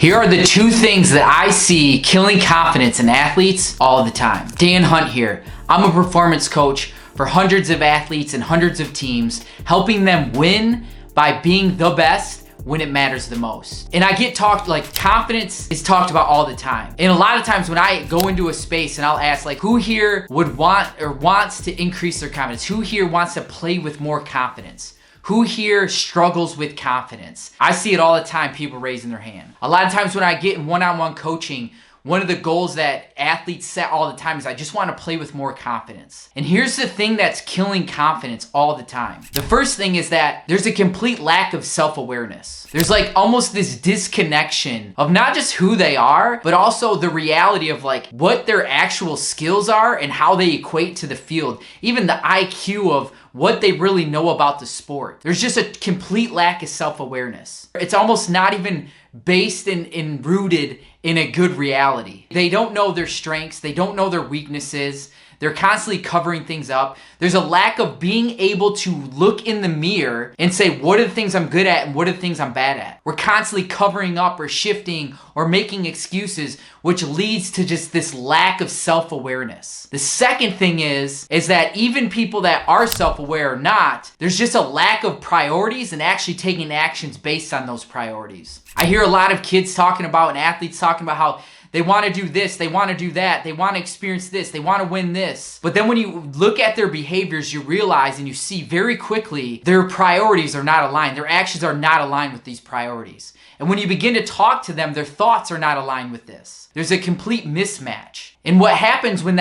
Here are the two things that I see killing confidence in athletes all the time. Dan Hunt here. I'm a performance coach for hundreds of athletes and hundreds of teams, helping them win by being the best when it matters the most. And I get talked, like, confidence is talked about all the time. And a lot of times when I go into a space and I'll ask, like, who here would want or wants to increase their confidence? Who here wants to play with more confidence? Who here struggles with confidence? I see it all the time, people raising their hand. A lot of times when I get in one-on-one coaching, one of the goals that athletes set all the time is I just want to play with more confidence. And here's the thing that's killing confidence all the time. The first thing is that there's a complete lack of self-awareness. There's like almost this disconnection of not just who they are, but also the reality of like what their actual skills are and how they equate to the field. Even the IQ of what they really know about the sport. There's just a complete lack of self-awareness. It's almost not even based and rooted in a good reality. They don't know their strengths. They don't know their weaknesses. They're constantly covering things up. There's a lack of being able to look in the mirror and say, what are the things I'm good at and what are the things I'm bad at? We're constantly covering up or shifting or making excuses, which leads to just this lack of self-awareness. The second thing is that even people that are self-aware or not, there's just a lack of priorities and actually taking actions based on those priorities. I hear a lot of kids talking about and athletes talking about how they want to do this, they want to do that, they want to experience this, they want to win this. But then when you look at their behaviors, you realize and you see very quickly their priorities are not aligned. Their actions are not aligned with these priorities. And when you begin to talk to them, their thoughts are not aligned with this. There's a complete mismatch. And what happens when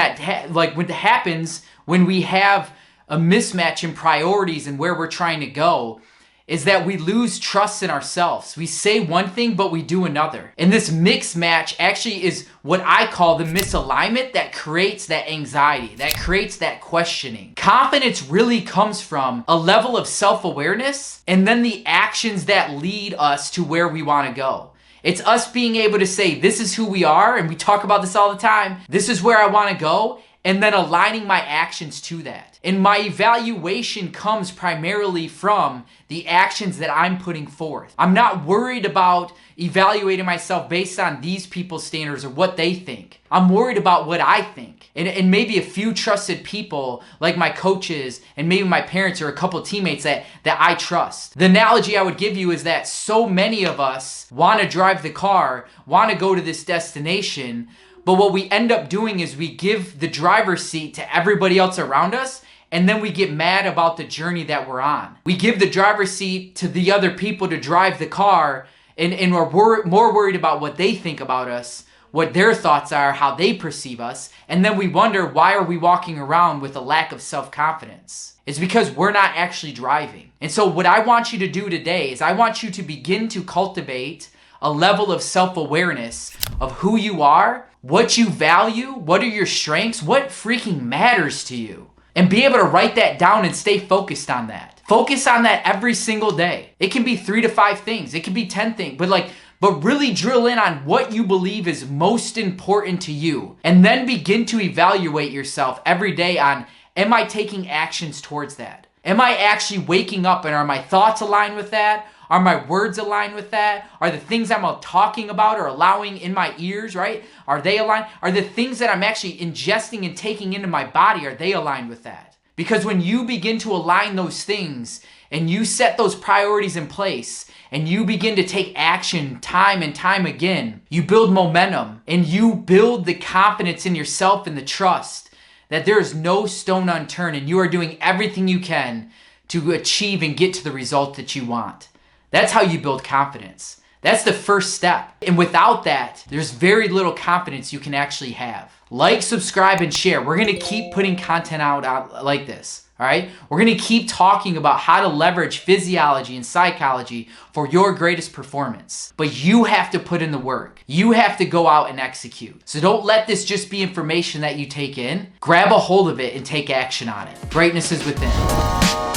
when we have a mismatch in priorities and where we're trying to go is that we lose trust in ourselves. We say one thing, but we do another. And this mixed match actually is what I call the misalignment that creates that anxiety, that creates that questioning. Confidence really comes from a level of self-awareness and then the actions that lead us to where we want to go. It's us being able to say, this is who we are, and we talk about this all the time. This is where I want to go, and then aligning my actions to that. And my evaluation comes primarily from the actions that I'm putting forth. I'm not worried about evaluating myself based on these people's standards or what they think. I'm worried about what I think. And maybe a few trusted people like my coaches and maybe my parents or a couple teammates that I trust. The analogy I would give you is that so many of us want to drive the car, want to go to this destination, but what we end up doing is we give the driver's seat to everybody else around us, and then we get mad about the journey that we're on. We give the driver's seat to the other people to drive the car, and we're more worried about what they think about us, what their thoughts are, how they perceive us, and then we wonder, why are we walking around with a lack of self-confidence? It's because we're not actually driving. And so what I want you to do today is I want you to begin to cultivate a level of self-awareness of who you are, what you value, what are your strengths, what freaking matters to you. And be able to write that down and stay focused on that. Focus on that every single day. It can be 3 to 5 things. It can be 10 things. But really drill in on what you believe is most important to you. And then begin to evaluate yourself every day on, am I taking actions towards that? Am I actually waking up and are my thoughts aligned with that? Are my words aligned with that? Are the things I'm talking about or allowing in my ears, right? Are they aligned? Are the things that I'm actually ingesting and taking into my body, are they aligned with that? Because when you begin to align those things and you set those priorities in place and you begin to take action time and time again, you build momentum and you build the confidence in yourself and the trust that there is no stone unturned and you are doing everything you can to achieve and get to the result that you want. That's how you build confidence. That's the first step. And without that, there's very little confidence you can actually have. Like, subscribe, and share. We're going to keep putting content out like this. All right? We're going to keep talking about how to leverage physiology and psychology for your greatest performance. But you have to put in the work. You have to go out and execute. So don't let this just be information that you take in. Grab a hold of it and take action on it. Greatness is within.